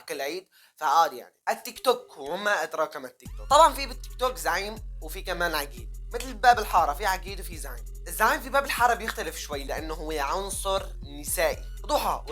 كل عيد، فعادي يعني. التيك توك وما ادراك ما التيك توك. طبعا في بالتيك توك زعيم وفي كمان عقيد، مثل باب الحاره في عقيد وفي زعيم. الزعيم في باب الحاره بيختلف شوي لانه هو عنصر نسائي ضحى،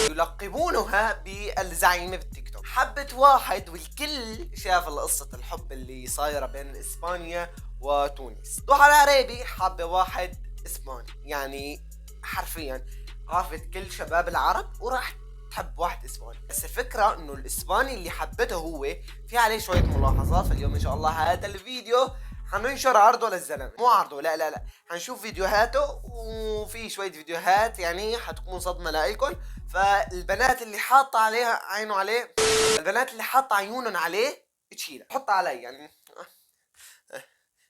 يلقبونها بالزعيمه بالتيك توك. حبت واحد والكل شاف قصه الحب اللي صايره بين اسبانيا وتونس. ضحى العريبي حابه واحد اسباني، يعني حرفيا عرفت كل شباب العرب وراح تحب واحد اسباني. بس الفكره انه الاسباني اللي حبته هو في عليه شويه ملاحظات. فاليوم ان شاء الله هذا الفيديو حننشر عرضه للزلمه، مو عرضه، لا حنشوف فيديوهاته، وفي شويه فيديوهات يعني حتكون صدمه لإلكم. فالبنات اللي حاطه عليها عينه عليه، البنات اللي حاطه عيونهم عليه تشيلها، حطها علي يعني.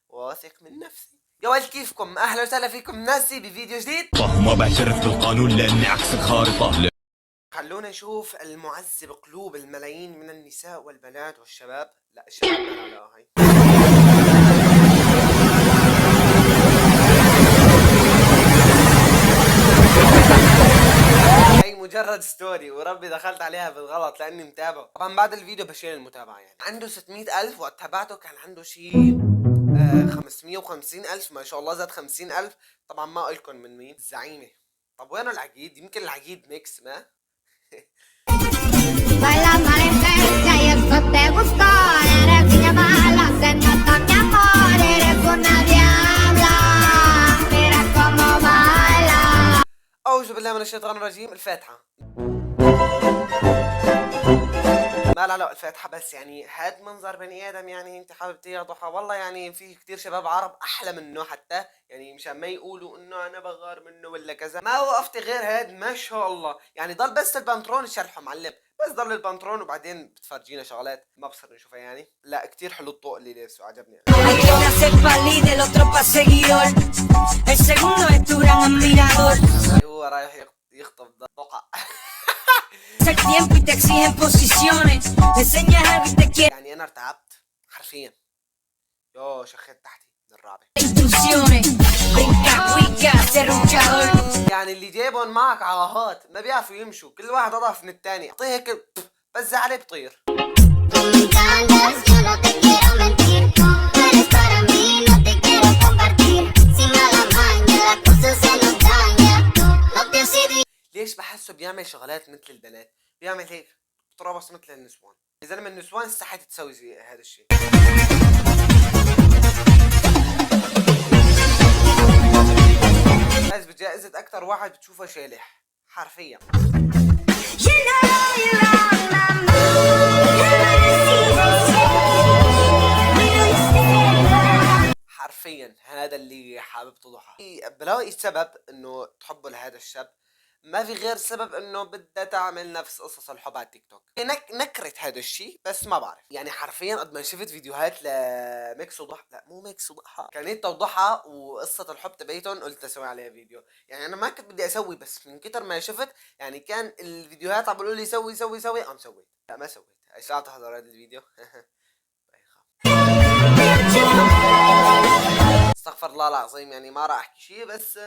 واثق من نفسي. يا ولد كيفكم؟ اهلا وسهلا فيكم ناسي بفيديو جديد. ما بعترف بالقانون لاني عكس الخارطة. خلونا نشوف المعذب قلوب الملايين من النساء والبنات والشباب. لا الشباب لا هاي مجرد ستوري، وربي دخلت عليها بالغلط لاني متابعه. طبعا بعد الفيديو بشيل المتابعة. يعني عنده 600,000 وقت تابعته كان عنده شيء 550,000. ما شاء الله زاد 50,000. طبعا ما قلكم من مين الزعيمة. طب وين العقيد؟ يمكن العقيد ميكس ما أعوذ بالله من الشيطان الرجيم. الفاتحة. لا الفاتحة بس. يعني هاد منظر بني آدم يعني انت حبيبتي يا ضحى. والله يعني في كتير شباب عرب أحلى منه حتى، يعني مشان ما يقولوا إنه أنا بغار منه ولا كذا. ما وقفت غير هاد ما شاء الله. يعني ضل بس البنطلون شرحه معلم، بس ضل البنطلون وبعدين بتفرجينا شغلات ما بصير نشوفها. يعني لا كتير حلو الطوق اللي لابسه، عجبني. هو رايح يخطف ضحى. يعني انا ارتعبت حرفيا. يو شخيت تحتي من الرابع. يعني اللي جايبهم معك عواهات ما بيعرفوا يمشوا، كل واحد اضعف من الثاني. اعطيه هيك بس عليه بطير. ليش بحسه بيعمل شغلات مثل البنات؟ بيعمل هيك بترابص مثل النسوان. يا زلمه النسوان استحت تسوي زي هذا الشيء. بس بجائزة اكثر واحد بتشوفه شالح حرفيا. حرفيا هذا اللي حاببته ضحى. بلاقي السبب انه تحبه لهذا الشاب ما في غير سبب انه بدها تعمل نفس قصص الحب على التيك توك. نكرت هذا الشيء بس ما بعرف. يعني حرفيا قد ما شفت فيديوهات لميكس وضحى، لا مو ميكس وضحى، كانت وضحى وقصة الحب تبعتهم قلت اسوي عليها فيديو. يعني انا ما كنت بدي اسوي بس من كتر ما شفت يعني كان الفيديوهات عم بيقولوا لي سوي قام سويت. لا ما سويت. ايش تحضر هذا الفيديو. استغفر الله العظيم. يعني ما راح احكي شيء بس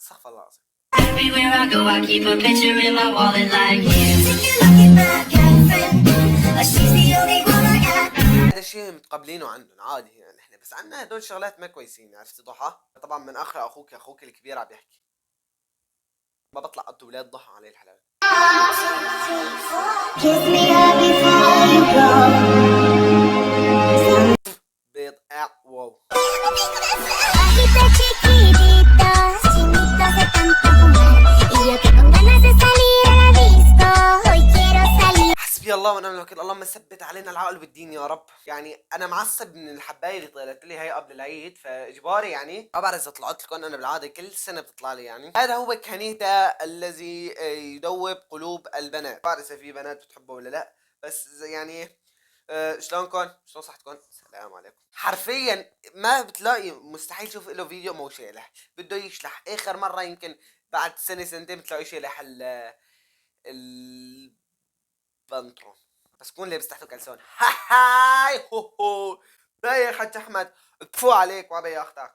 استغفر الله العظيم. Everywhere I go, I keep a picture in my wallet like you. هذا الشيء متقبلينه عندهم عادي يعني احنا، بس عندنا هدول شغلات ما كويسين. عرفتي ضحى؟ طبعا من اخر اخوك الكبير عم يحكي. ما بطلع قد ولاد ضحى عليه الحلال. بيض واو. حسبي الله ونعم الوكيل. اللهم ثبت علينا العقل بالدين يا رب. يعني انا معصب من الحبايه اللي طلعت لي هي قبل العيد، فاجباري يعني ما بعرف اذا طلعت لكم. انا بالعاده كل سنه بتطلع لي. يعني هذا هو كانيتا الذي يدوب قلوب البنات. بعرف اذا في بنات بتحبه ولا لا، بس يعني شلونكم؟ شلون صحتكم؟ السلام عليكم. حرفيا ما بتلاقي، مستحيل تشوف له فيديو مو شالح. بده يشلح. اخر مره يمكن بعد سنه سنتين بتلاقي شالح البنطلون، بس كون لابس تحته كلسون. هاي هو هو يا حاج احمد كفو عليك وعلى يا اختك.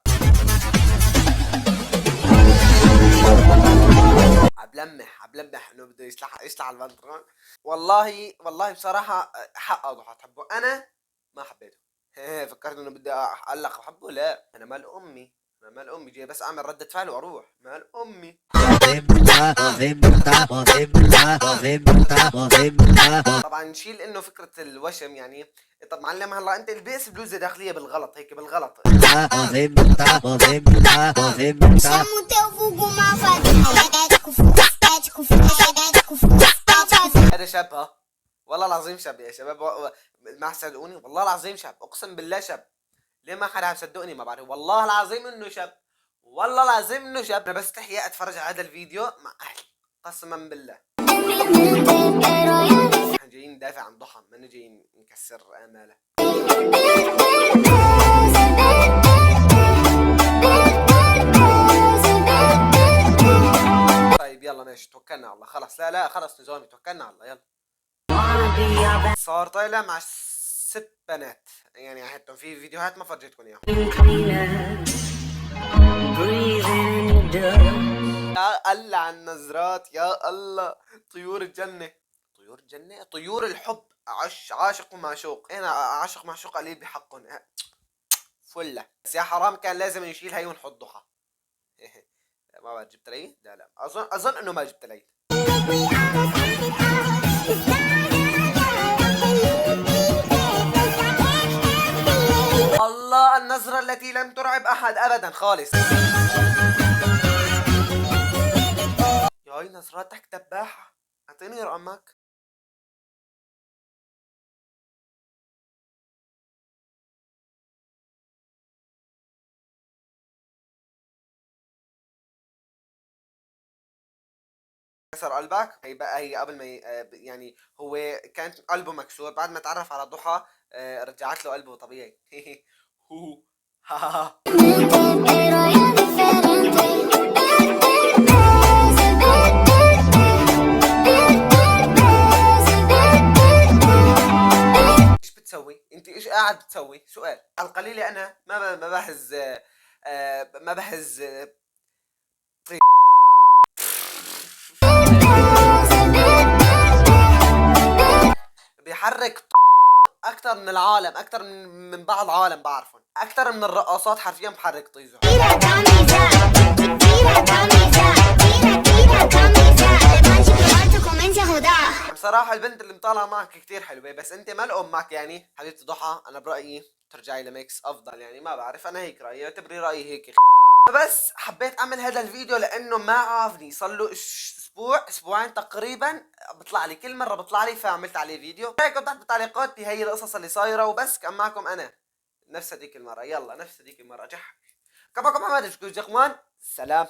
عبلمح انه بده يصلح على البنطلون. والله بصراحة حق ضحى تحبه، انا ما حبيته. فكرت انه بدي اعلق بحبه، لا انا مال امي، انا مال امي جاي بس اعمل ردة فعل واروح مال امي. طبعا نشيل انه فكرة الوشم يعني. طب معلم هلا انت لبس بلوزة داخلية بالغلط هيك بالغلط. هذا شاب ها، والله العظيم شاب يا شباب ما صدقوني والله العظيم شاب، اقسم بالله شاب. ليه ما حدا عم يصدقني ما بعرف، والله العظيم انه شاب، والله العظيم انه شاب. انا بستحي اتفرج على هذا الفيديو مع اهلي قسما بالله. احنا جايين ندافع عن ضحى، ما جايين نكسر اماله. طيب يلا ماشي توكلنا على الله خلاص. لا خلاص نظامي توكلنا على الله يلا. صار طالع مع 6 بنات يعني حتى في فيديوهات ما فرجيتكم اياهم. يا الله على النظرات، يا الله. طيور الجنة، طيور الجنة، طيور الحب. عاشق ومعشوق. انا عاشق معشوق قليل بحقهم. فله بس يا حرام كان لازم نشيل هي ونحط ضحى. ما بعد جبت العيد؟ لا اظن انه ما جبت العيد. الله النظرة التي لم ترعب احد ابدا خالص. ياي نظراتك دباحة، اعطيني رقمك. كسر قلبك؟ هي بقى هي قبل ما يعني هو كان قلبه مكسور بعد ما تعرف على ضحى. رجعت له قلبه طبيعي. هو ها. ايش بتسوي؟ انت ايش قاعد بتسوي؟ سؤال على القليلة انا ما بحز ما بحز بيحرك اكثر من العالم، اكثر من بعض عالم بعرفهم، اكثر من الرقاصات حرفيا بحرك طيزه. بصراحة البنت اللي مطالعة معك كتير حلوة بس انت ما الام معك يعني حبيبتي ضحى. انا برأيي ترجعي لميكس افضل يعني، ما بعرف انا هيك رأيي، اعتبري رأيي هيك. بس حبيت اعمل هذا الفيديو لانه ما عافني صار له اسبوعين تقريبا بطلع لي، كل مره بطلع لي فعملت عليه فيديو. رايكم تحت بالتعليقات بهي القصص اللي صايره. وبس كان معكم انا نفس هذيك المره، يلا نفس هذيك المره. كما محمد سلام.